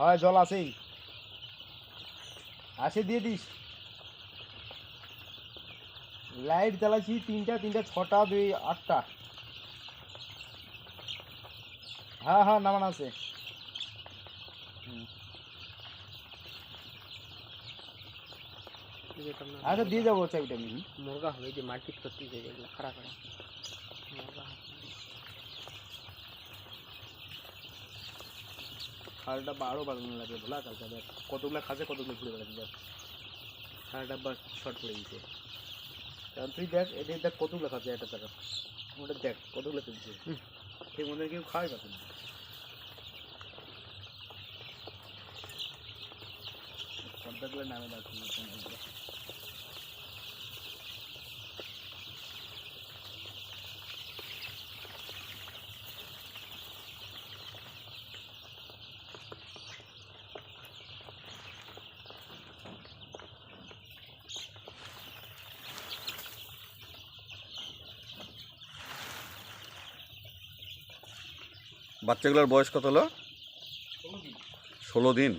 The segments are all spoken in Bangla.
হয় জল আছেই, আসে দিয়ে দিস। লাইট জ্বালাচ্ছি 3টা 6টা 2 8টা। হ্যাঁ হ্যাঁ নামান আছে। আচ্ছা দিয়ে যাবো চাবিটা আমি। मुर्गा हो जो मार्केट करती है खड़ा खड़ा मुर्गा খালটা আরও বাড়ানো লাগে ভোলা কালটা দেখ কতগুলো খাসে কতগুলো ঘুরে বেড়াচ্ছে দেখ, খালটা আবার শর্ট পড়ে গেছে। কারণ তুই দেখ এটা দেখ কতগুলো খাচ্ছে একটা টাকা, ওটা দেখ কতগুলো তুলছে, সেই মধ্যে কেউ খাওয়াই পাচ্ছে না। পর্দাগুলো নামে রাখছি। বাচ্চাগুলোর বয়স কত হলো? 16 দিন।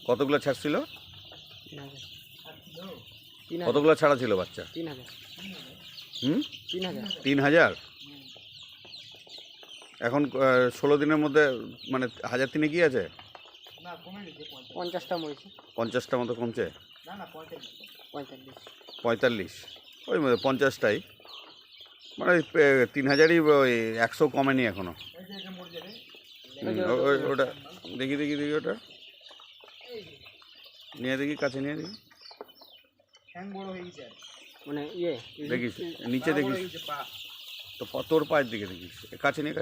কতগুলো ছাড়ছিল? কতগুলো ছাড়া ছিল বাচ্চা? 3000 হুম 3000 3000। এখন 16 দিনের মধ্যে মানে 1003 কি আছে? না কমে গেছে 50টা মরেছে 50টা মতো কমছে। না না 45 45 ওই 50টাই, মানে 3000ই, ওই 100 কমেনি এখনো। ওটা দেখি ওটা নিয়ে দেখি, কাছে নিয়ে দেখি, হ্যাং বড় হয়ে গেছে মানে ইয়ে দেখিস নিচে দেখিস তো, তোর পায়ের দিকে দেখিস, কাছে নিয়ে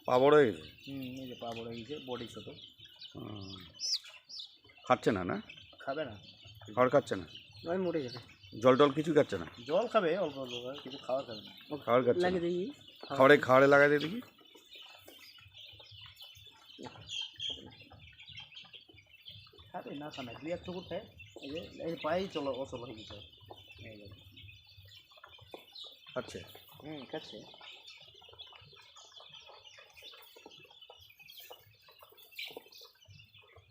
পা বড় হয়ে গেছে। এই যে পা বড় হয়ে গেছে, বডি ছোট। খাচ্ছে না? না খাবে না, খাবার খাচ্ছে না, ওই মরে যাবে। জল টল কিছু খাচ্ছে না? জল খাবে অল্প অল্প, কিছু খাওয়া খাবে না। খাবার খাচ্ছে না, লাগে দেখি খাবারে লাগাই দিয়ে দেখি। খাবে না খানা 2-1 চুকুর খায়। এই যে এই পায়েই চলো অচল হয়ে গেছে। খাচ্ছে? খাচ্ছে।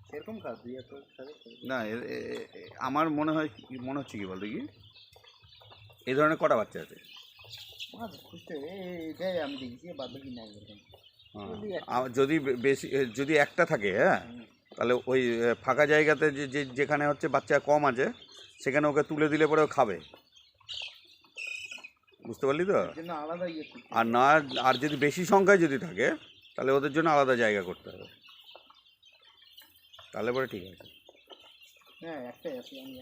সেরকম খা 2-1 খাবে না, আমার মনে হচ্ছে কি বলতে কি, এই ধরনের কটা বাচ্চা আছে? খুঁজতে এটাই আমি দেখেছি, বাদ বাকি নাই এরকম। যদি বেশি, যদি একটা থাকে, হ্যাঁ, তাহলে ওই ফাঁকা জায়গাতে যেখানে হচ্ছে বাচ্চা কম আছে সেখানে ওকে তুলে দিলে পরে ও খাবে, বুঝতে পারলি তো? আলাদা আর না, আর যদি বেশি সংখ্যায় যদি থাকে তাহলে ওদের জন্য আলাদা জায়গা করতে হবে, তাহলে পরে ঠিক আছে। হ্যাঁ একটাই আছে আমি